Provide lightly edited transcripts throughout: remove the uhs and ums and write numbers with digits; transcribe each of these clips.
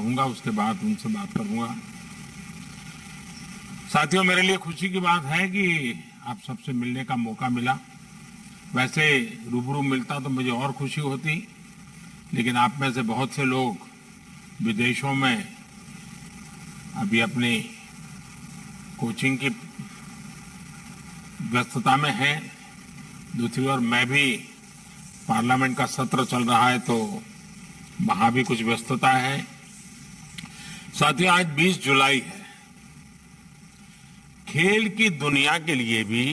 कहूंगा, उसके बाद उनसे बात करूंगा। साथियों, मेरे लिए खुशी की बात है कि आप सबसे मिलने का मौका मिला। वैसे रूबरू मिलता तो मुझे और खुशी होती, लेकिन आप में से बहुत से लोग विदेशों में अभी अपनी कोचिंग की व्यस्तता में हैं। दूसरी ओर मैं भी, पार्लियामेंट का सत्र चल रहा है तो वहां भी कुछ व्यस्तता है। साथियों, आज 20 जुलाई है। खेल की दुनिया के लिए भी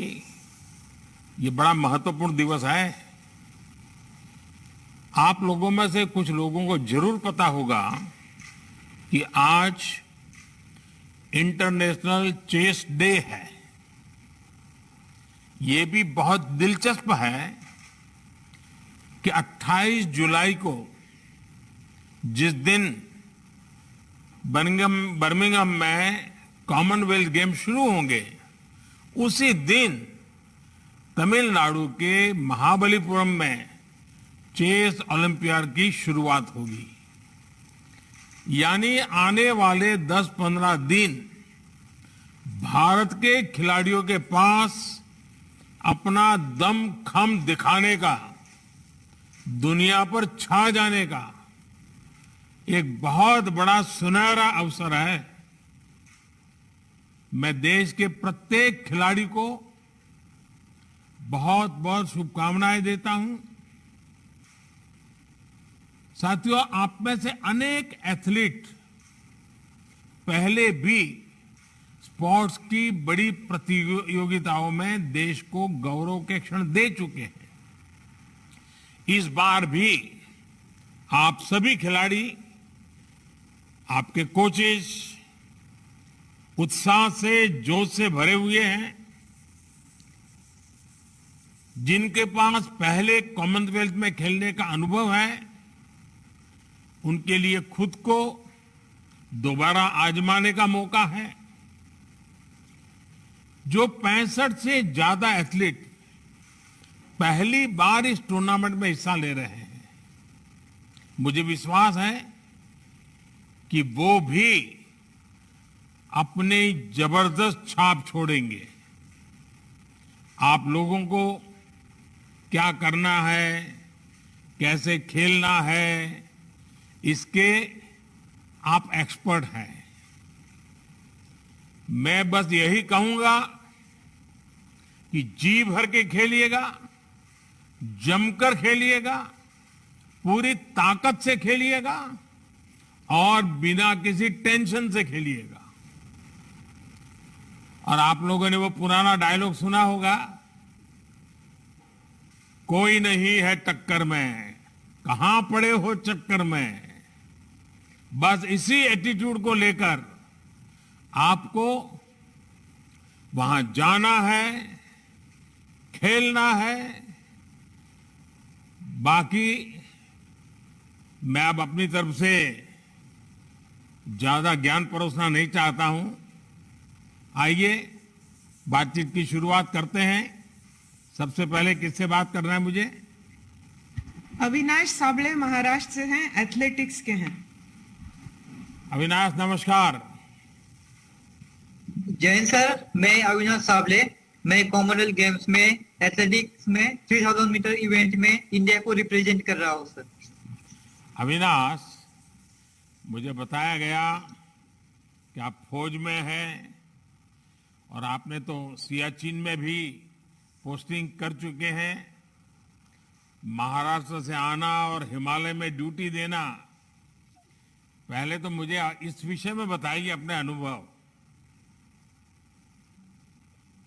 ये बड़ा महत्वपूर्ण दिवस है। आप लोगों में से कुछ लोगों को जरूर पता होगा कि आज इंटरनेशनल चेस डे है। ये भी बहुत दिलचस्प है कि 28 जुलाई को, जिस दिन बर्मिंघम में कॉमनवेल्थ गेम शुरू होंगे, उसी दिन तमिलनाडु के महाबलीपुरम में चेस ओलंपियाड की शुरुआत होगी। यानी आने वाले 10-15 दिन भारत के खिलाड़ियों के पास अपना दम खम दिखाने का, दुनिया पर छा जाने का एक बहुत बड़ा सुनहरा अवसर है। मैं देश के प्रत्येक खिलाड़ी को बहुत बहुत शुभकामनाएं देता हूं। साथियों, आप में से अनेक एथलीट पहले भी स्पोर्ट्स की बड़ी प्रतियोगिताओं में देश को गौरव के क्षण दे चुके हैं। इस बार भी आप सभी खिलाड़ी, आपके कोचेस उत्साह से, जोश से भरे हुए हैं। जिनके पास पहले कॉमनवेल्थ में खेलने का अनुभव है, उनके लिए खुद को दोबारा आजमाने का मौका है। जो 65 से ज्यादा एथलीट पहली बार इस टूर्नामेंट में हिस्सा ले रहे हैं, मुझे विश्वास है कि वो भी अपनी जबरदस्त छाप छोड़ेंगे। आप लोगों को क्या करना है, कैसे खेलना है, इसके आप एक्सपर्ट हैं। मैं बस यही कहूंगा कि जी भर के खेलिएगा, जमकर खेलिएगा, पूरी ताकत से खेलिएगा और बिना किसी टेंशन से खेलिएगा। और आप लोगों ने वो पुराना डायलॉग सुना होगा, कोई नहीं है टक्कर में, कहां पड़े हो चक्कर में। बस इसी एटीट्यूड को लेकर आपको वहां जाना है, खेलना है। बाकी मैं अब अपनी तरफ से ज्यादा ज्ञान परोसना नहीं चाहता हूं। आइए बातचीत की शुरुआत करते हैं। सबसे पहले किससे बात करना है मुझे? अविनाश साबले महाराष्ट्र से हैं, एथलेटिक्स के हैं। अविनाश, नमस्कार। जय हिंद सर, मैं अविनाश साबले। मैं कॉमनवेल्थ गेम्स में एथलेटिक्स में 3000 मीटर इवेंट में इंडिया को रिप्रेजेंट कर रहा हूँ सर। अविनाश, मुझे बताया गया कि आप फौज में हैं और आपने तो सियाचिन में भी पोस्टिंग कर चुके हैं। महाराष्ट्र से आना और हिमालय में ड्यूटी देना, पहले तो मुझे इस विषय में बताइए अपने अनुभव।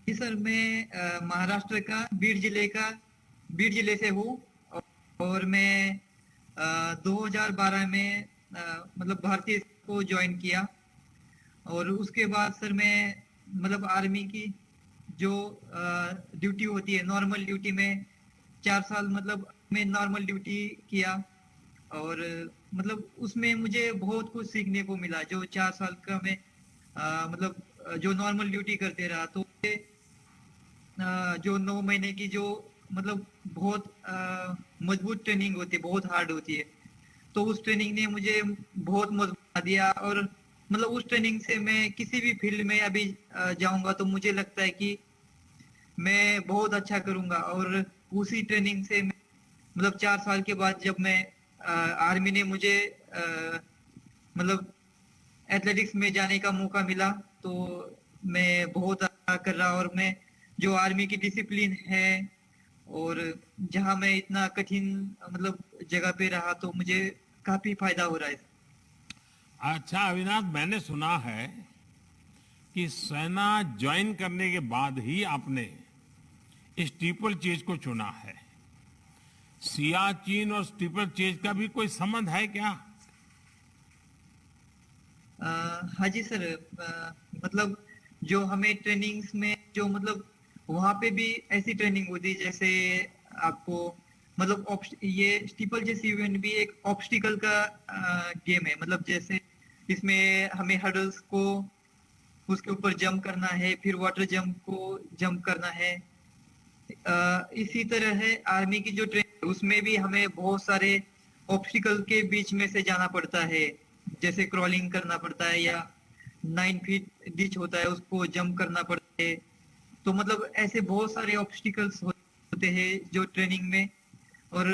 जी सर, मैं महाराष्ट्र का बीड जिले से हूँ और मैं 2012 में मतलब भारतीय को ज्वाइन किया। और उसके बाद सर मैं मतलब आर्मी की जो ड्यूटी होती है, नॉर्मल ड्यूटी में 4 साल मतलब मैं नॉर्मल ड्यूटी किया। और मतलब उसमें मुझे बहुत कुछ सीखने को मिला। जो 4 साल का मैं मतलब जो नॉर्मल ड्यूटी करते रहा, तो जो 9 महीने की जो मतलब बहुत मजबूत ट्रेनिंग होती है, बहुत हार्ड होती है, तो उस ट्रेनिंग ने मुझे बहुत मजबूत दिया। और मतलब उस ट्रेनिंग से मैं किसी भी फील्ड में अभी जाऊंगा तो मुझे लगता है कि मैं बहुत अच्छा करूंगा। और उसी ट्रेनिंग से मतलब 4 साल के बाद जब मैं आर्मी ने मुझे मतलब एथलेटिक्स में जाने का मौका मिला तो मैं बहुत अच्छा कर रहा। और मैं जो आर्मी की डिसिप्लिन है और जहां मैं इतना कठिन मतलब जगह पे रहा तो मुझे काफी फायदा हो रहा है। अच्छा अविनाश, मैंने सुना है कि सेना ज्वाइन करने के बाद ही आपने स्टीपल चेज को चुना है। सियाचिन और स्टीपल चेज का भी कोई संबंध है क्या? हाँ जी सर। मतलब जो हमें ट्रेनिंग्स में जो मतलब वहां पे भी ऐसी ट्रेनिंग होती है जैसे आपको मतलब ये स्टीपल चेस इवेंट भी एक ऑब्स्टिकल का गेम है। मतलब जैसे इसमें हमें हर्डल्स को उसके ऊपर जंप करना है, फिर वाटर जंप को जंप करना है। इसी तरह है आर्मी की जो ट्रेनिंग उसमें भी हमें बहुत सारे ऑब्स्टिकल के बीच में से जाना पड़ता है। जैसे क्रॉलिंग करना पड़ता है या 9 फीट डिच होता है उसको जंप करना पड़ता है। तो मतलब ऐसे बहुत सारे ऑब्स्टिकल्स होते हैं जो ट्रेनिंग में। और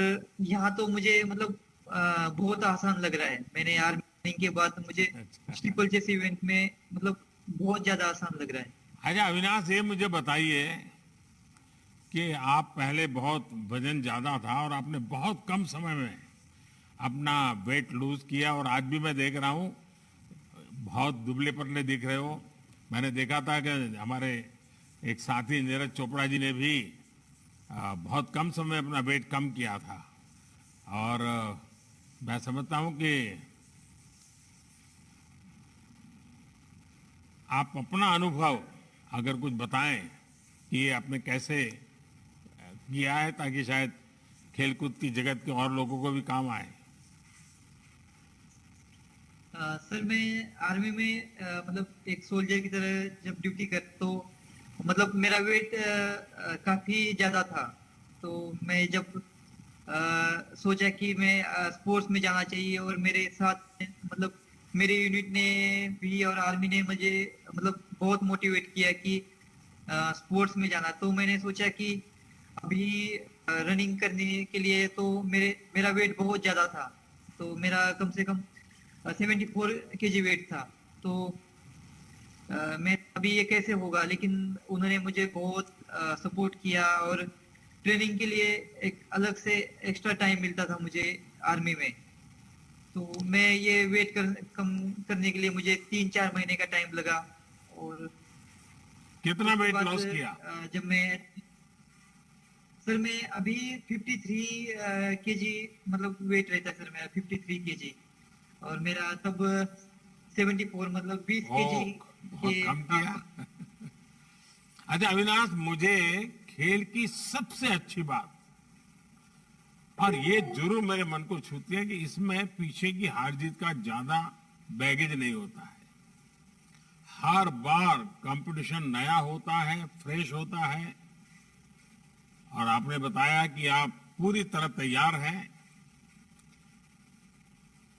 यहाँ तो मुझे मतलब बहुत आसान लग रहा है। मैंने आर्मी ट्रेनिंग के बाद मुझे अच्छा। स्टीपल चेस इवेंट में मतलब बहुत ज्यादा आसान लग रहा है। अच्छा अविनाश, ये मुझे बताइए कि आप पहले बहुत वजन ज्यादा था और आपने बहुत कम समय में अपना वेट लूज किया, और आज भी मैं देख रहा हूँ बहुत दुबले पतले दिख रहे हो। मैंने देखा था कि हमारे एक साथी नीरज चोपड़ा जी ने भी बहुत कम समय में अपना वेट कम किया था। और मैं समझता हूँ कि आप अपना अनुभव अगर कुछ बताएं कि ये आपने कैसे किया है, ताकि शायद खेलकूद की जगत के और लोगों को भी काम आए। सर मैं आर्मी में मतलब एक सोल्जर की तरह जब ड्यूटी कर तो मतलब मेरा वेट काफी ज्यादा था। तो मैं जब सोचा कि मैं स्पोर्ट्स में जाना चाहिए और मेरे साथ मतलब मेरे यूनिट ने भी और आर्मी ने मुझे मतलब बहुत मोटिवेट किया कि स्पोर्ट्स में जाना। तो मैंने सोचा कि अभी रनिंग करने के लिए तो मेरा वेट बहुत ज्यादा था। तो मेरा कम से कम 74 kg वेट था। तो मैं अभी ये कैसे होगा, लेकिन उन्होंने मुझे बहुत सपोर्ट किया। और ट्रेनिंग के लिए एक अलग से एक्स्ट्रा टाइम मिलता था मुझे आर्मी में। तो मैं ये वेट कम करने के लिए मुझे 3-4 महीने का टाइम लगा। और कितना उसके वेट बाद लॉस किया? जब मैं सर मैं अभी 53 kg मतलब वेट रहता है सर मेरा 53 kg। और मेरा तब 74 मतलब 20 kg के बहुत कम किया। आसपास। अच्छा अविनाश, मुझे खेल की सबसे अच्छी बात, और ये जरूर मेरे मन को छूती है, कि इसमें पीछे की हार जीत का ज्यादा बैगेज नहीं होता है। हर बार कंपटीशन नया होता है, फ्रेश होता है। और आपने बताया कि आप पूरी तरह तैयार हैं।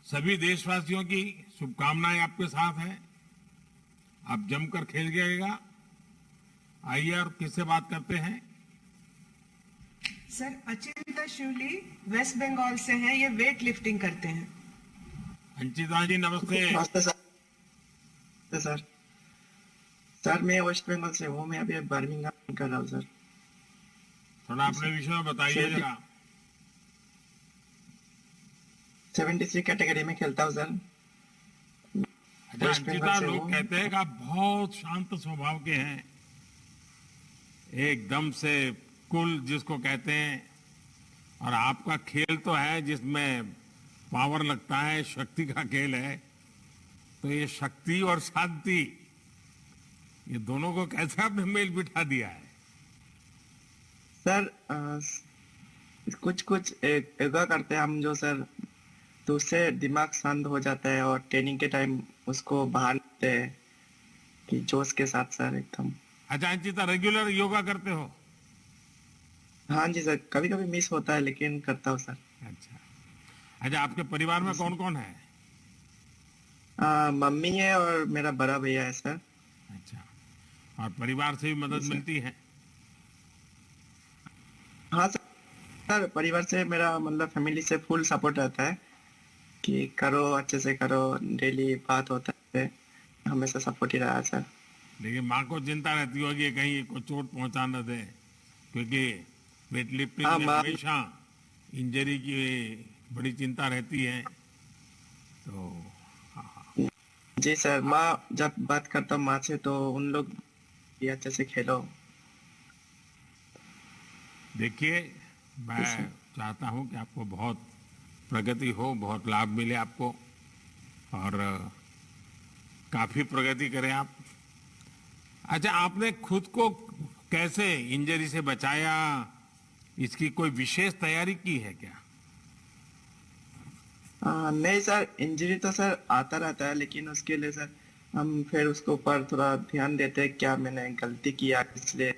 सभी देशवासियों की शुभकामनाएं आपके साथ हैं। आप जमकर खेल गएगा। आइए और किससे बात करते हैं। सर अचिंता शिवली वेस्ट बंगाल से हैं, ये वेट लिफ्टिंग करते हैं। अंचिता जी नमस्ते। नमस्ते सर। नमस्ते सर। सर मैं वेस्ट बंगाल से हूँ। मैं अभी बर्मिंघम कर रहा हूँ सर। थोड़ा अपने विषय में बताइए जरा। 73 कैटेगरी में खेलता हूँ सर। अच्छा वेस्ट बंगाल अंचिता, से लोग हूँ। कहते हैं कि आप बहुत शांत स्वभाव के हैं, एकदम से कूल जिसको कहते हैं। और आपका खेल तो है जिसमें पावर लगता है, शक्ति का खेल है। तो ये शक्ति और शांति, ये दोनों को कैसे आपने मेल बिठा दिया है? सर कुछ कुछ योगा करते हैं हम जो सर, तो उससे दिमाग शांत हो जाता है और ट्रेनिंग के टाइम उसको बाहर लेते हैं कि जोश के साथ सर एकदम। अच्छा अंचिता, रेगुलर योगा करते हो? हाँ जी सर, कभी कभी मिस होता है लेकिन करता हूँ सर। अच्छा। अच्छा, आपके परिवार में जी कौन सर। कौन है? मम्मी है और मेरा बड़ा भैया है सर। अच्छा, और परिवार से भी मदद जी, सर। मिलती है? हाँ सर, सर परिवार से मेरा मतलब फैमिली से फुल सपोर्ट रहता है कि करो अच्छे से करो, डेली बात होता है, हमेशा सपोर्ट ही रहा है सर। लेकिन माँ को चिंता रहती होगी कि कहीं को चोट पहुंचा न दे, क्योंकि वेट लिफ्टिंग हाँ में माँ, हमेशा इंजरी की बड़ी चिंता रहती है। तो जी सर, माँ जब बात करता हूँ माँ से तो उन लोग भी अच्छे से खेलो। देखिए, जी मैं सर। चाहता हूं कि आपको बहुत प्रगति हो, बहुत लाभ मिले आपको, और काफी प्रगति करें आप। अच्छा, आपने खुद को कैसे इंजरी से बचाया? इसकी कोई विशेष तैयारी की है क्या? नहीं सर, इंजरी तो सर आता रहता है, लेकिन उसके लिए सर हम फिर उसके ऊपर थोड़ा ध्यान देते हैं, क्या मैंने गलती किया इसलिए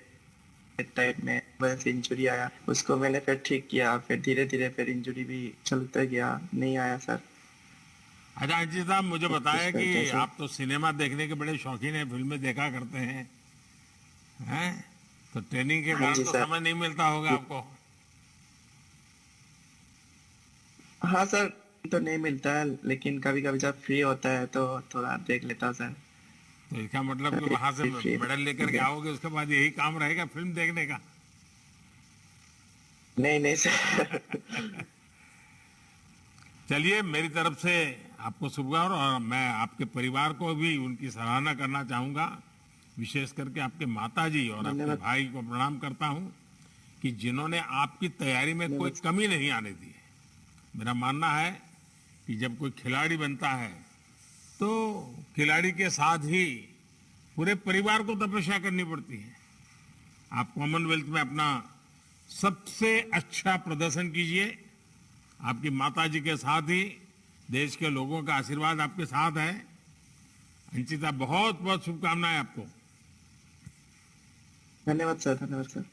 टाइप में वजह से इंजरी आया, उसको मैंने फिर ठीक किया, फिर धीरे धीरे फिर इंजरी भी चलते गया, नहीं आया सर। अच्छा अंजित साहब, मुझे कुछ बताया कि करके सर। आप तो सिनेमा देखने के बड़े शौकीन हैं, फिल्में देखा करते हैं, हैं? तो ट्रेनिंग के हाँ कारण जी तो सर। समय नहीं मिलता होगा आपको। हाँ सर, तो नहीं मिलता है, लेकिन कभी कभी जब फ्री होता है तो थोड़ा देख लेता हूँ सर। तो इसका मतलब कि कभी वहां से फ्री मेडल लेकर के आओगे, उसके बाद यही काम रहेगा फिल्म देखने का? नहीं नहीं सर। चलिए, मेरी तरफ से आपको शुभकामनाएं, और मैं आपके परिवार को भी उनकी सराहना करना चाहूंगा, विशेष करके आपके माताजी और आपके धन्यवाद। भाई को प्रणाम करता हूं कि जिन्होंने आपकी तैयारी में कोई धन्यवाद। कमी नहीं आने दी है। मेरा मानना है कि जब कोई खिलाड़ी बनता है तो खिलाड़ी के साथ ही पूरे परिवार को तपस्या करनी पड़ती है। आप कॉमनवेल्थ में अपना सबसे अच्छा प्रदर्शन कीजिए, आपकी माताजी के साथ ही देश के लोगों का आशीर्वाद आपके साथ है। अंशिता, बहुत बहुत शुभकामनाएं आपको। धन्यवाद सर, धन्यवाद सर।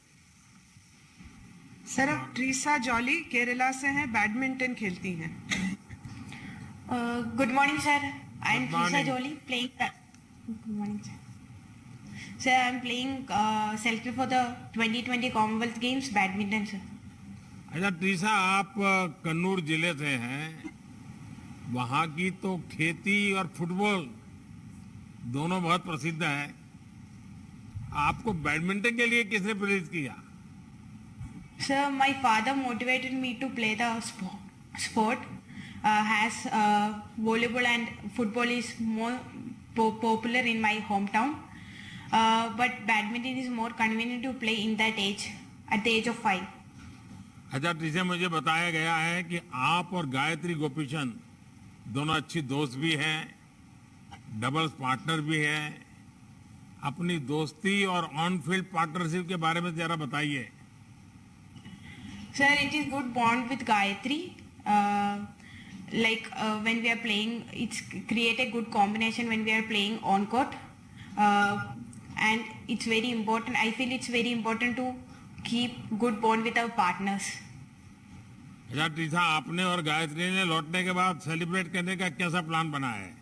सर अब ट्रीसा जॉली केरला से हैं, बैडमिंटन खेलती हैं। Good morning, sir. I am good Trisa morning. Jolly playing. Good morning, sir. Sir, I am playing selected for the 2020 Commonwealth Games badminton, sir. अच्छा ट्रीसा, आप कन्नूर जिले से हैं, वहाँ की तो खेती और फुटबॉल दोनों बहुत प्रसिद्ध है। आपको बैडमिंटन के लिए किसने प्रेरित किया? Sir, my father motivated me to play the sport. As volleyball and football is more popular in my hometown, but badminton is more convenient to play in that age, at the age of 5. अच्छा ट्रीसा, मुझे बताया गया है कि आप और गायत्री गोपीचंद दोनों अच्छी दोस्त भी हैं, डबल्स पार्टनर भी हैं। अपनी दोस्ती और ऑन फील्ड पार्टनरशिप के बारे में जरा बताइए। Sir, it is good bond with Gayatri. When we are playing, it's create a good combination when we are playing on court, and it's very important. I feel it's very important to keep good bond with our partners. अच्छा ट्रीसा, आपने और गायत्री ने लौटने के बाद celebrate करने का कैसा प्लान बनाया है?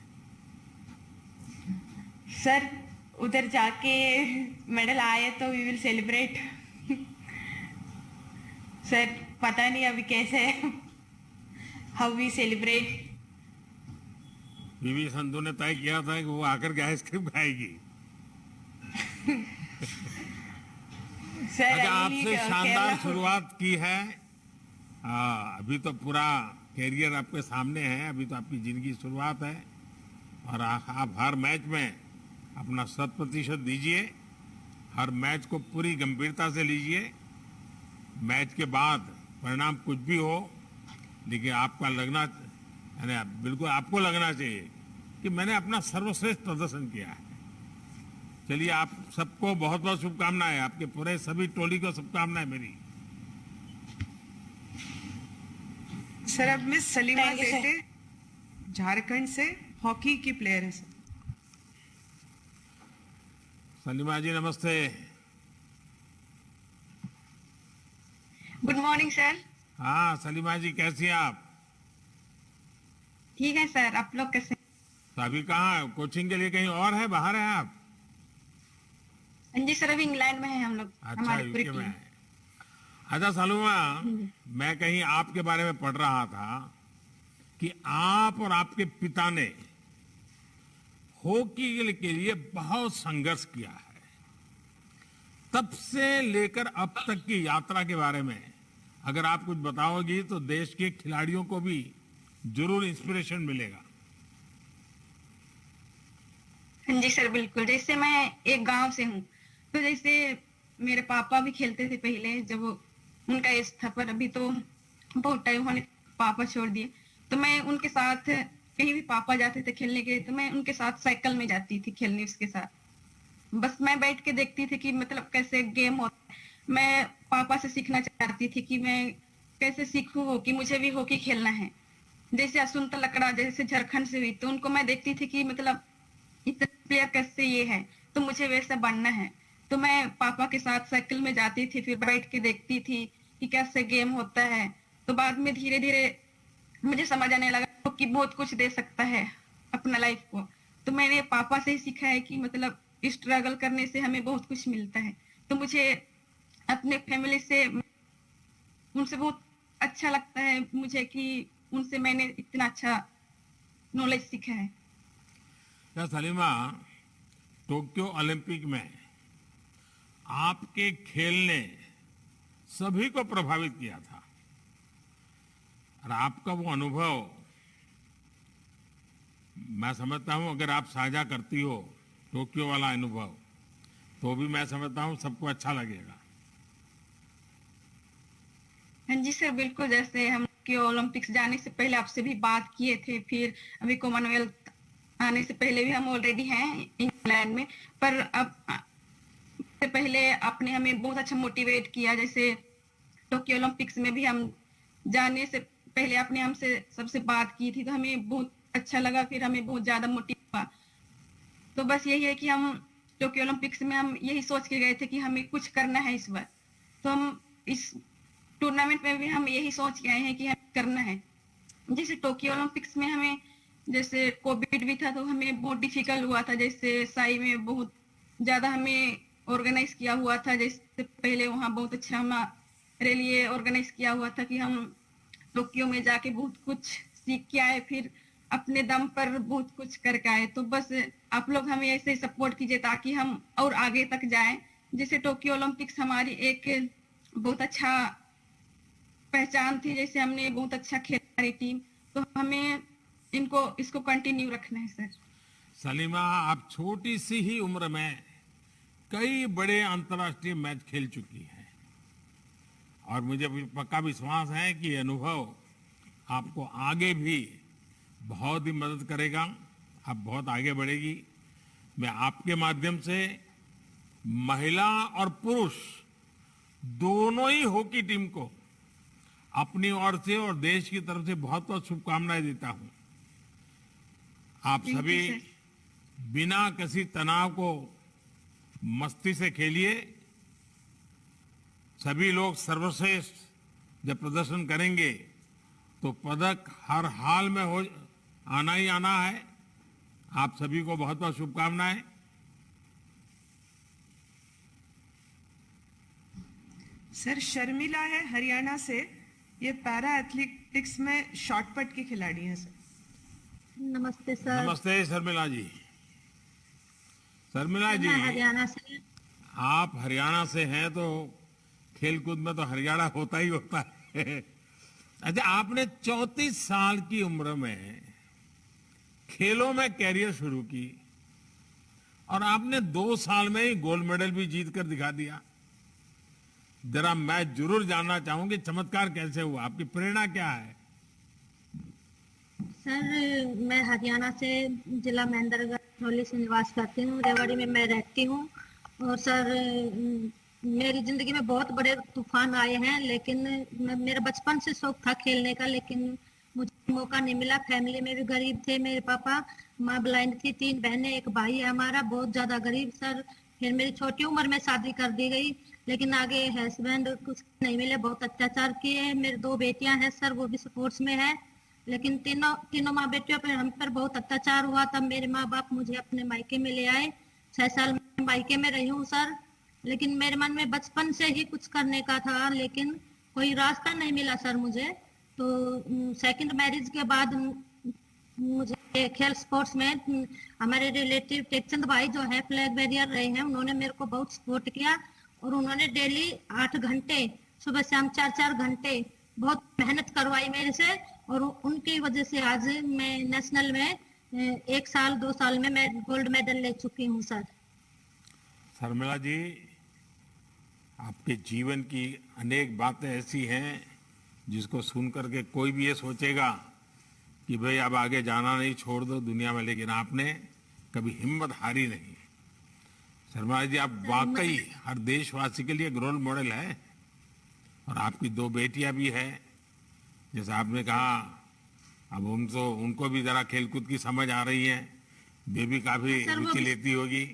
Sir, उधर जाके मेडल आए तो we will celebrate. Sir, पता नहीं अभी कैसे है. How we celebrate. PV Sandhu ने तय किया था कि वो आकर के आइसक्रीम खाएगी। Sir, अच्छा, I will आपसे eat शानदार Kerala food. शुरुआत की है। अभी तो पूरा कैरियर आपके सामने है, अभी तो आपकी जिंदगी की शुरुआत है, और आप हर मैच में अपना 100% दीजिए, हर मैच को पूरी गंभीरता से लीजिए। मैच के बाद परिणाम कुछ भी हो, लेकिन आपका लगना, यानी बिल्कुल आपको लगना चाहिए कि मैंने अपना सर्वश्रेष्ठ प्रदर्शन किया है। चलिए, आप सबको बहुत बहुत शुभकामनाएं, आपके पूरे सभी टोली को शुभकामनाएं मेरी। सर अब miss Salima Thank you, sir. Tete Jharkhand से हॉकी की प्लेयर है सर। सलीमा जी नमस्ते। Good morning sir. हाँ सलीमा जी, कैसी हैं आप? ठीक है सर, आप लोग कैसे? तो अभी कहाँ कोचिंग के लिए कहीं और है, बाहर है आप? हाँ जी सर, अभी इंग्लैंड में है हम लोग, अच्छा, हमारी पूरी यूके में टीम। है। अच्छा सलूमा, मैं कहीं आपके बारे में पढ़ रहा था कि आप और आपके पिता ने हॉकी के लिए बहुत संघर्ष किया है। तब से लेकर अब तक की यात्रा के बारे में अगर आप कुछ बताओगी तो देश के खिलाड़ियों को भी जरूर इंस्पिरेशन मिलेगा। हाँ जी सर, बिल्कुल। जैसे मैं एक गांव से हूँ, तो जैसे मेरे पापा भी खेलते थे पहले, जब उनका एज था, पर अभी तो बहुत टाइम होने पापा छोड़ दिए। तो मैं उनके साथ कहीं भी पापा जाते थे खेलने के लिए, तो मैं उनके साथ साइकिल में जाती थी खेलने उसके साथ। बस मैं बैठ के देखती थी कि मतलब कैसे गेम होता है। मैं पापा से सीखना चाहती थी कि मैं कैसे सीखूं हॉकी, मुझे भी हॉकी खेलना है। जैसे असुंता लकड़ा जैसे झारखंड से हुई, तो उनको मैं देखती थी कि मतलब इतने प्लेयर कैसे ये है, तो मुझे वैसा बनना है। तो मैं पापा के साथ साइकिल में जाती थी, फिर बैठ के देखती थी कि कैसे गेम होता है। तो बाद में धीरे धीरे मुझे समझ आने लगा कि बहुत कुछ दे सकता है अपना लाइफ को। तो मैंने पापा से ही सीखा है कि मतलब स्ट्रगल करने से हमें बहुत कुछ मिलता है। तो मुझे अपने फैमिली से, उनसे बहुत अच्छा लगता है मुझे कि उनसे मैंने इतना अच्छा नॉलेज सीखा है। क्या सलीमा, टोक्यो ओलंपिक में आपके खेल ने सभी को प्रभावित किया था और आपका वो अनुभव मैं समझता हूं अगर आप साझा करती हो टोक्यो वाला अनुभव, तो भी मैं समझता हूं सबको अच्छा लगेगा। हाँ जी सर, बिल्कुल। जैसे हम के ओलंपिक्स जाने से पहले आपसे भी बात किए थे, फिर अभी कॉमनवेल्थ आने से पहले भी हम ऑलरेडी हैं इंग्लैंड में, पर अब से पहले आपने हमें बहुत अच्छा मोटिवेट किया। जैसे टोक्यो ओलंपिक्स में भी हम जाने से पहले आपने हमसे सबसे बात की थी, तो हमें बहुत अच्छा लगा, फिर हमें बहुत ज्यादा मोटिव हुआ। तो बस यही है कि हम टोक्यो ओलंपिक्स में हम यही सोच के गए थे कि हमें कुछ करना है इस बार। तो हम इस टूर्नामेंट में भी हम यही सोच के आए हैं कि हमें करना है। जैसे टोक्यो ओलंपिक्स में हमें जैसे कोविड भी था, तो हमें बहुत डिफिकल्ट हुआ था। जैसे साई में बहुत ज्यादा हमें ऑर्गेनाइज किया हुआ था, जैसे पहले वहाँ बहुत अच्छा हमारे लिए ऑर्गेनाइज किया हुआ था कि हम टोक्यो में जाके बहुत कुछ सीख के आए, फिर अपने दम पर बहुत कुछ करके आए। तो बस आप लोग हमें ऐसे सपोर्ट कीजिए ताकि हम और आगे तक जाएं। जैसे टोक्यो ओलंपिक्स हमारी एक बहुत अच्छा पहचान थी, जैसे हमने बहुत अच्छा खेला हमारी टीम, तो हमें इसको कंटिन्यू रखना है सर। सलीमा, आप छोटी सी ही उम्र में कई बड़े अंतर्राष्ट्रीय मैच खेल चुकी हैं और मुझे पक्का विश्वास है कि ये अनुभव आपको आगे भी बहुत ही मदद करेगा। आप बहुत आगे बढ़ेगी। मैं आपके माध्यम से महिला और पुरुष दोनों ही हॉकी टीम को अपनी ओर से और देश की तरफ से बहुत बहुत शुभकामनाएं देता हूं। आप Thank you, सभी sir. बिना किसी तनाव को मस्ती से खेलिए। सभी लोग सर्वश्रेष्ठ जब प्रदर्शन करेंगे तो पदक हर हाल में आना ही आना है। आप सभी को बहुत बहुत शुभकामनाएं। सर, शर्मिला है हरियाणा से, ये पैरा एथलेटिक्स में शॉर्टपट की खिलाड़ी हैं सर। नमस्ते सर। नमस्ते शर्मिला जी। शर्मिला जी, मैं हरियाणा से। आप हरियाणा से हैं तो खेलकूद में तो हरियाणा होता ही होता है। अच्छा, आपने 34 साल की उम्र में खेलों में कैरियर शुरू की और आपने 2 साल में ही गोल्ड मेडल भी जीत कर दिखा दिया। जरा मैं जरूर जानना चाहूंगी चमत्कार कैसे हुआ, आपकी प्रेरणा क्या है? सर, मैं हरियाणा से जिला महेंद्रगढ़ से निवास करती हूँ। रेवाड़ी में मैं रहती हूँ। और सर, मेरी जिंदगी में बहुत बड़े तूफान आए हैं, लेकिन मेरा बचपन से शौक था खेलने का, लेकिन मुझे मौका नहीं मिला। फैमिली में भी गरीब थे, मेरे पापा, माँ ब्लाइंड थी, 3 बहनें, एक भाई है हमारा, बहुत ज्यादा गरीब सर। फिर मेरी छोटी उम्र में शादी कर दी गई, लेकिन आगे हस्बैंड कुछ नहीं मिले, बहुत अत्याचार किए। मेरी 2 बेटियां हैं सर, वो भी स्पोर्ट्स में है। लेकिन तीनों तीनों माँ बेटियों पर हम पर बहुत अत्याचार हुआ। तब मेरे माँ बाप मुझे अपने मायके में ले आए। 6 साल मैं मायके में रही हूँ सर। लेकिन मेरे मन में बचपन से ही कुछ करने का था, लेकिन कोई रास्ता नहीं मिला सर मुझे। तो सेकंड मैरिज के बाद मुझे खेल स्पोर्ट्स में हमारे रिलेटिव टेकचंद भाई जो है फ्लैग बैरियर रहे हैं, उन्होंने मेरे को बहुत सपोर्ट किया। और उन्होंने डेली 8 घंटे सुबह शाम 4-4 घंटे बहुत मेहनत करवाई मेरे से। और उनकी वजह से आज मैं नेशनल में 1 साल 2 साल में मैं गोल्ड मेडल ले चुकी हूँ सर। शर्मिला जी, आपके जीवन की अनेक बातें ऐसी हैं जिसको सुन करके कोई भी ये सोचेगा कि भाई अब आगे जाना नहीं, छोड़ दो दुनिया में, लेकिन आपने कभी हिम्मत हारी नहीं। शर्मिला जी, आप वाकई हर देशवासी के लिए एक रोल मॉडल है। और आपकी 2 बेटियां भी हैं, जैसे आपने कहा, अब उनको भी जरा खेलकूद की समझ आ रही है। बेबी काफी रुचि लेती होगी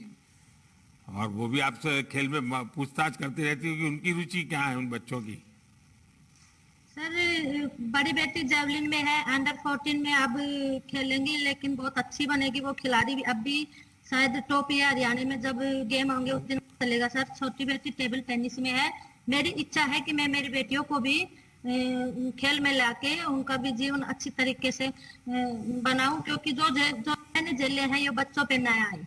और वो भी आपसे खेल में पूछताछ करती रहती होगी, उनकी रुचि क्या है उन बच्चों की? सर बड़ी बेटी जेवलिन में है, अंडर 14 में अब खेलेंगी, लेकिन बहुत अच्छी बनेगी वो खिलाड़ी भी। अब भी शायद टॉप या हरियाणा में जब गेम होंगे उस दिन चलेगा सर। छोटी बेटी टेबल टेनिस में है। मेरी इच्छा है कि मैं मेरी बेटियों को भी खेल में लाके उनका भी जीवन अच्छी तरीके से बनाऊं, क्योंकि जो मैंने झेले हैं ये बच्चों पे ना आए।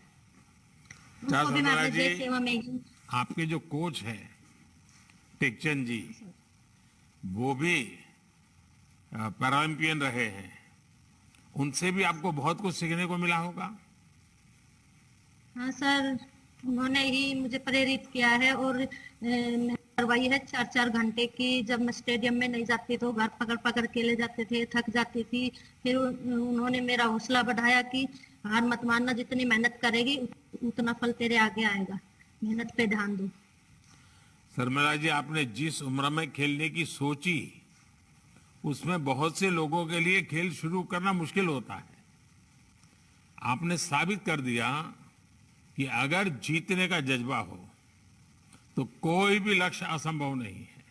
उनको भी मैं अपने देश सेवा में ही। आपके जो कोच है टेकचंद जी, वो भी पैरालंपियन रहे हैं, उनसे भी आपको बहुत कुछ सीखने को मिला होगा। हाँ सर, उन्होंने ही मुझे प्रेरित किया है और करवाई है 4-4 घंटे की। जब मैं स्टेडियम में नहीं जाती तो घर पकड़ पकड़ के ले जाते थे, थक जाती थी। फिर उन्होंने मेरा हौसला बढ़ाया कि हार मत मानना, जितनी मेहनत करेगी उतना फल तेरे आगे आएगा, मेहनत पे ध्यान दो। शर्मिला जी, आपने जिस उम्र में खेलने की सोची उसमें बहुत से लोगों के लिए खेल शुरू करना मुश्किल होता है। आपने साबित कर दिया कि अगर जीतने का जज्बा हो तो कोई भी लक्ष्य असंभव नहीं है।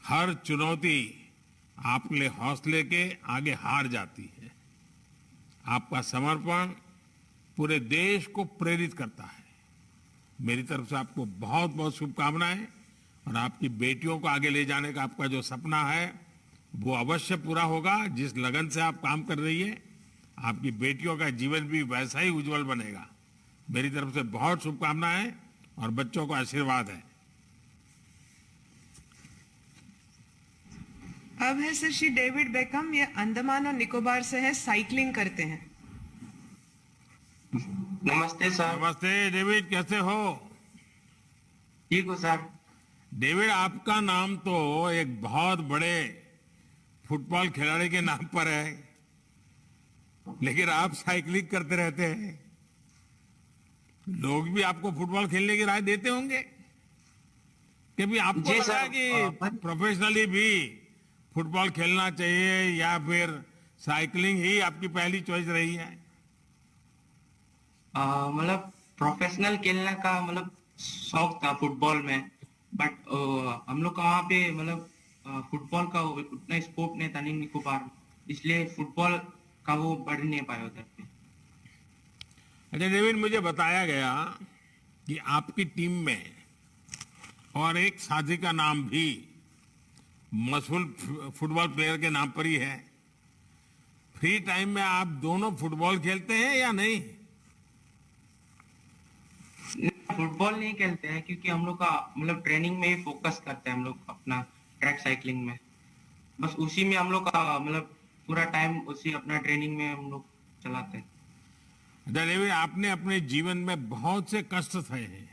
हर चुनौती आपके हौसले के आगे हार जाती है। आपका समर्पण पूरे देश को प्रेरित करता है। मेरी तरफ से आपको बहुत बहुत शुभकामनाएं। और आपकी बेटियों को आगे ले जाने का आपका जो सपना है वो अवश्य पूरा होगा। जिस लगन से आप काम कर रही है, आपकी बेटियों का जीवन भी वैसा ही उज्जवल बनेगा। मेरी तरफ से बहुत शुभकामनाएं और बच्चों को आशीर्वाद है। अब है सर श्री डेविड बेकम। ये अंडमान और निकोबार से है, साइकिलिंग करते हैं। नमस्ते सर। नमस्ते डेविड, कैसे हो? ठीक हो सर। डेविड, आपका नाम तो एक बहुत बड़े फुटबॉल खिलाड़ी के नाम पर है, लेकिन आप साइकिलिंग करते रहते हैं। लोग भी आपको फुटबॉल खेलने की राय देते होंगे कि भी आपको लगा है कि प्रोफेशनली भी फुटबॉल खेलना चाहिए या फिर साइकिलिंग ही आपकी पहली चॉइस रही है? मतलब प्रोफेशनल खेलने का मतलब शौक था फुटबॉल में, बट हम लोग का वहाँ पे मतलब फुटबॉल का उतना स्कोप नहीं था नहीं निकोबार, इसलिए फुटबॉल का वो बढ़ नहीं पाया उधर पे। अच्छा डेविड, मुझे बताया गया कि आपकी टीम में और एक साथी का नाम भी मशहूर फुटबॉल प्लेयर के नाम पर ही है। फ्री टाइम में आप दोनों फुटबॉल खेलते हैं या नहीं? फुटबॉल नहीं खेलते हैं क्योंकि हम लोग का मतलब ट्रेनिंग में ही फोकस करते हैं हम लोग अपना ट्रैक साइकिलिंग में। बस उसी में हम लोग का मतलब पूरा टाइम उसी अपना ट्रेनिंग में हम लोग चलाते हैं। डेविड, आपने अपने जीवन में बहुत से कष्ट सहे हैं,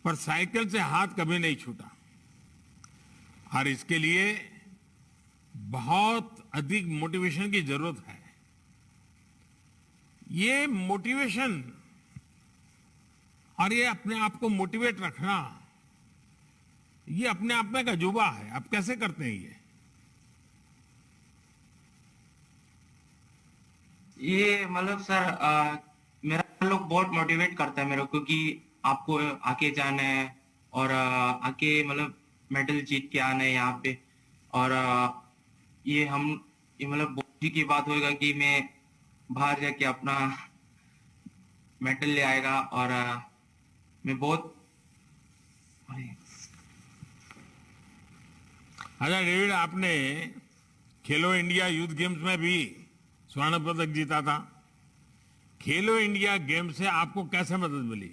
पर साइकिल से हाथ कभी नहीं छूटा और इसके लिए बहुत अधिक मोटिवेशन की जरूरत है। ये मोटिवेशन और ये अपने आप को मोटिवेट रखना, ये अपने आप में एक अजूबा है। आप कैसे करते हैं ये मतलब सर मेरा लोग बहुत मोटिवेट करता है मेरे को कि आपको आगे जाना है और आके मतलब मेडल जीत के आना है यहाँ पे। और ये हम ये मतलब बहुत खुशी की बात होगा कि मैं बाहर जाके अपना मेडल ले आएगा और मैं बहुत अच्छा डेविड, आपने खेलो इंडिया यूथ गेम्स में भी स्वर्ण पदक जीता था। खेलो इंडिया गेम्स से आपको कैसे मदद मिली?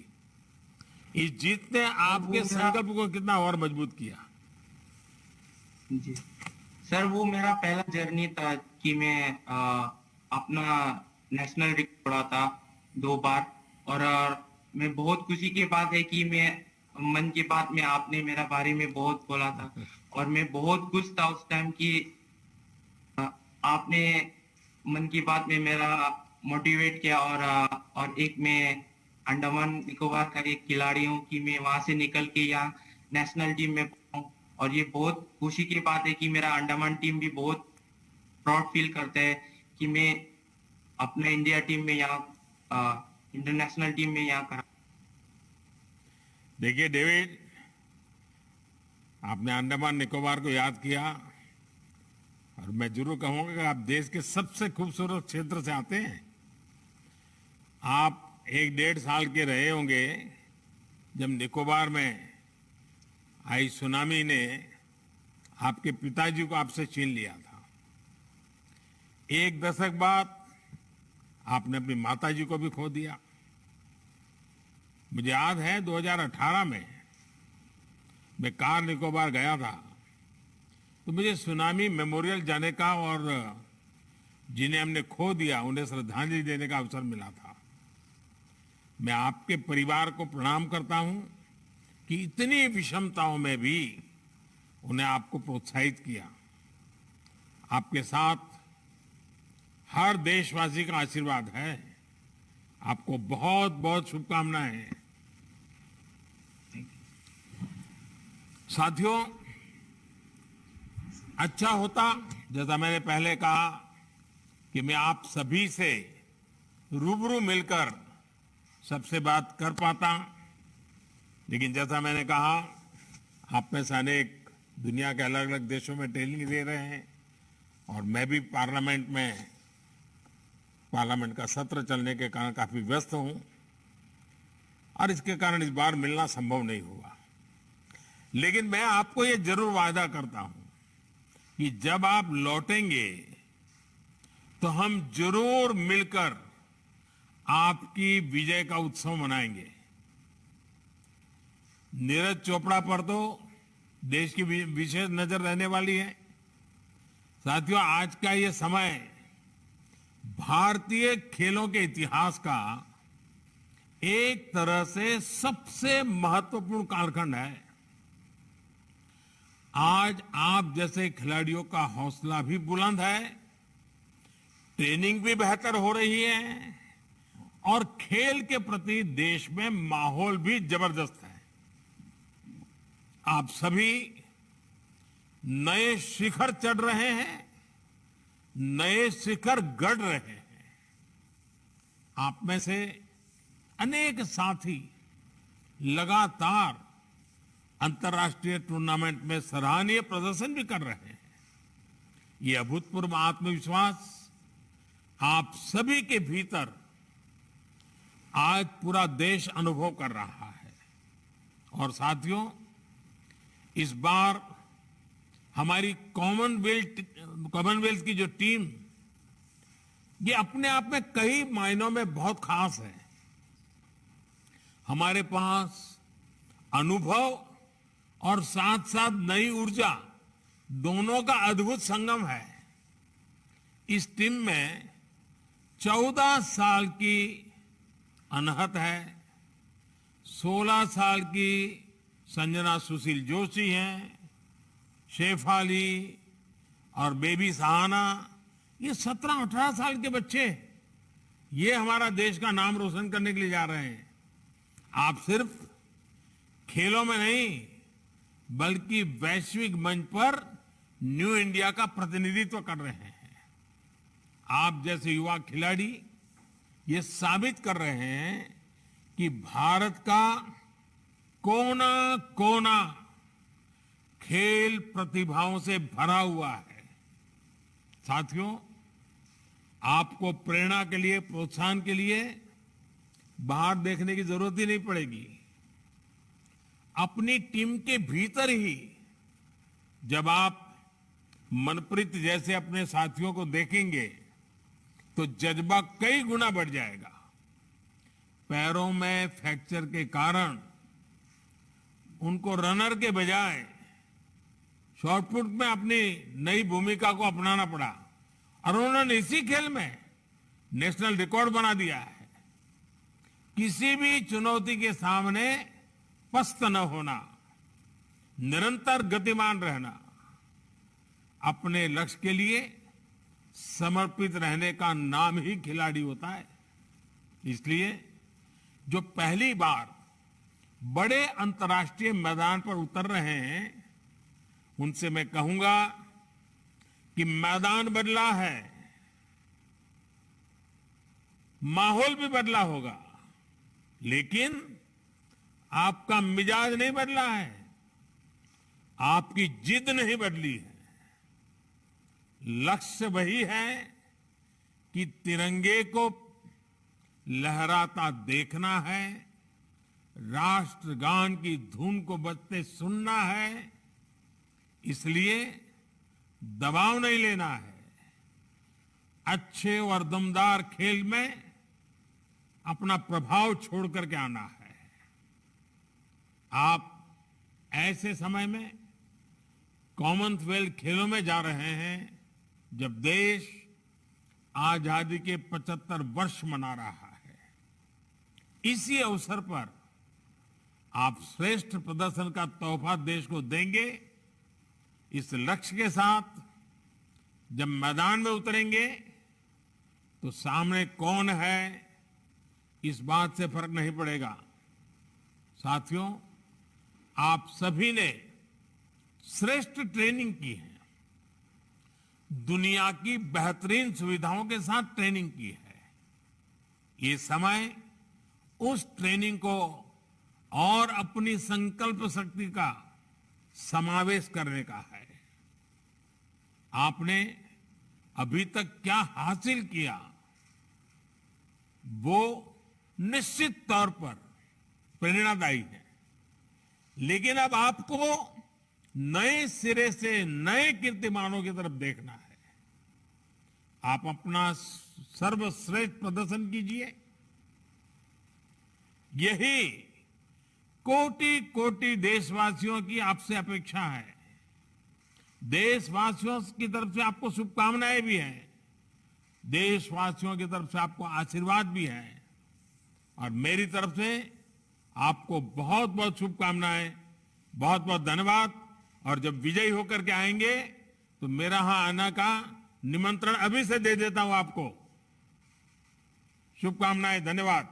इस जीत ने आपके संकल्प को कितना और मजबूत किया? जी सर, वो मेरा पहला जर्नी था कि मैं अपना नेशनल रिकॉर्ड तोड़ा था 2 बार। और मैं बहुत खुशी की बात है कि मैं मन की बात में आपने मेरा बारे में बहुत बोला था और मैं बहुत खुश था उस टाइम कि आपने मन की बात में मेरा मोटिवेट किया। और एक मैं अंडमान निकोबार का एक खिलाड़ी हूँ कि मैं वहां से निकल के यहाँ नेशनल टीम में पहुंचा। और ये बहुत खुशी की बात है कि मेरा अंडमान टीम भी बहुत प्राउड फील करता है कि मैं अपने इंडिया टीम में यहाँ इंटरनेशनल टीम में यहाँ करा। देखिए डेविड, आपने अंडमान निकोबार को याद किया और मैं जरूर कहूंगा कि आप देश के सबसे खूबसूरत क्षेत्र से आते हैं। आप 1-1.5 साल के रहे होंगे जब निकोबार में आई सुनामी ने आपके पिताजी को आपसे छीन लिया था। 1 दशक बाद आपने अपनी माताजी को भी खो दिया। मुझे याद है 2018 में मैं कार निकोबार गया था तो मुझे सुनामी मेमोरियल जाने का और जिन्हें हमने खो दिया उन्हें श्रद्धांजलि देने का अवसर मिला था। मैं आपके परिवार को प्रणाम करता हूं कि इतनी विषमताओं में भी उन्हें आपको प्रोत्साहित किया। आपके साथ हर देशवासी का आशीर्वाद है। आपको बहुत बहुत शुभकामनाएं। साथियों, अच्छा होता जैसा मैंने पहले कहा कि मैं आप सभी से रूबरू मिलकर सबसे बात कर पाता, लेकिन जैसा मैंने कहा आप में से अनेक दुनिया के अलग अलग देशों में ट्रेनिंग दे रहे हैं और मैं भी पार्लियामेंट का सत्र चलने के कारण काफी व्यस्त हूं और इसके कारण इस बार मिलना संभव नहीं हुआ। लेकिन मैं आपको ये जरूर वादा करता हूं कि जब आप लौटेंगे तो हम जरूर मिलकर आपकी विजय का उत्सव मनाएंगे। नीरज चोपड़ा पर तो देश की विशेष नजर रहने वाली है। साथियों, आज का ये समय भारतीय खेलों के इतिहास का एक तरह से सबसे महत्वपूर्ण कालखंड है। आज आप जैसे खिलाड़ियों का हौसला भी बुलंद है, ट्रेनिंग भी बेहतर हो रही है और खेल के प्रति देश में माहौल भी जबरदस्त है। आप सभी नए शिखर चढ़ रहे हैं, नए शिखर गढ़ रहे हैं। आप में से अनेक साथी लगातार अंतर्राष्ट्रीय टूर्नामेंट में सराहनीय प्रदर्शन भी कर रहे हैं। ये अभूतपूर्व आत्मविश्वास आप सभी के भीतर आज पूरा देश अनुभव कर रहा है। और साथियों, इस बार हमारी कॉमनवेल्थ की जो टीम, ये अपने आप में कई मायनों में बहुत खास है। हमारे पास अनुभव और साथ साथ नई ऊर्जा दोनों का अद्भुत संगम है। इस टीम में 14 साल की अनहत है, 16 साल की संजना सुशील जोशी हैं, शेफाली और बेबी सहाना, ये 17-18 साल के बच्चे, ये हमारा देश का नाम रोशन करने के लिए जा रहे हैं। आप सिर्फ खेलों में नहीं बल्कि वैश्विक मंच पर न्यू इंडिया का प्रतिनिधित्व कर रहे हैं। आप जैसे युवा खिलाड़ी ये साबित कर रहे हैं कि भारत का कोना कोना खेल प्रतिभाओं से भरा हुआ है। साथियों, आपको प्रेरणा के लिए, प्रोत्साहन के लिए बाहर देखने की जरूरत ही नहीं पड़ेगी। अपनी टीम के भीतर ही जब आप मनप्रीत जैसे अपने साथियों को देखेंगे तो जज्बा कई गुना बढ़ जाएगा। पैरों में फ्रैक्चर के कारण उनको रनर के बजाय शॉटपुट में अपनी नई भूमिका को अपनाना पड़ा और उन्होंने इसी खेल में नेशनल रिकॉर्ड बना दिया है। किसी भी चुनौती के सामने पस्त न होना, निरंतर गतिमान रहना, अपने लक्ष्य के लिए समर्पित रहने का नाम ही खिलाड़ी होता है। इसलिए जो पहली बार बड़े अंतर्राष्ट्रीय मैदान पर उतर रहे हैं, उनसे मैं कहूंगा कि मैदान बदला है, माहौल भी बदला होगा, लेकिन आपका मिजाज नहीं बदला है, आपकी जिद नहीं बदली है। लक्ष्य वही है कि तिरंगे को लहराता देखना है, राष्ट्रगान की धुन को बजते सुनना है। इसलिए दबाव नहीं लेना है, अच्छे और दमदार खेल में अपना प्रभाव छोड़ करके आना है। आप ऐसे समय में कॉमनवेल्थ खेलों में जा रहे हैं जब देश आजादी के 75 वर्ष मना रहा है। इसी अवसर पर आप श्रेष्ठ प्रदर्शन का तोहफा देश को देंगे। इस लक्ष्य के साथ जब मैदान में उतरेंगे तो सामने कौन है इस बात से फर्क नहीं पड़ेगा। साथियों, आप सभी ने श्रेष्ठ ट्रेनिंग की है, दुनिया की बेहतरीन सुविधाओं के साथ ट्रेनिंग की है। ये समय उस ट्रेनिंग को और अपनी संकल्प शक्ति का समावेश करने का है। आपने अभी तक क्या हासिल किया, वो निश्चित तौर पर प्रेरणादायी है, लेकिन अब आपको नए सिरे से नए कीर्तिमानों की तरफ देखना है। आप अपना सर्वश्रेष्ठ प्रदर्शन कीजिए। यही कोटि कोटि देशवासियों की आपसे अपेक्षा है। देशवासियों की तरफ से आपको शुभकामनाएं भी हैं, देशवासियों की तरफ से आपको आशीर्वाद भी है, और मेरी तरफ से आपको बहुत बहुत शुभकामनाएं, बहुत बहुत धन्यवाद। और जब विजयी होकर के आएंगे तो मेरा यहां आने का निमंत्रण अभी से दे देता हूं आपको। शुभकामनाएं, धन्यवाद।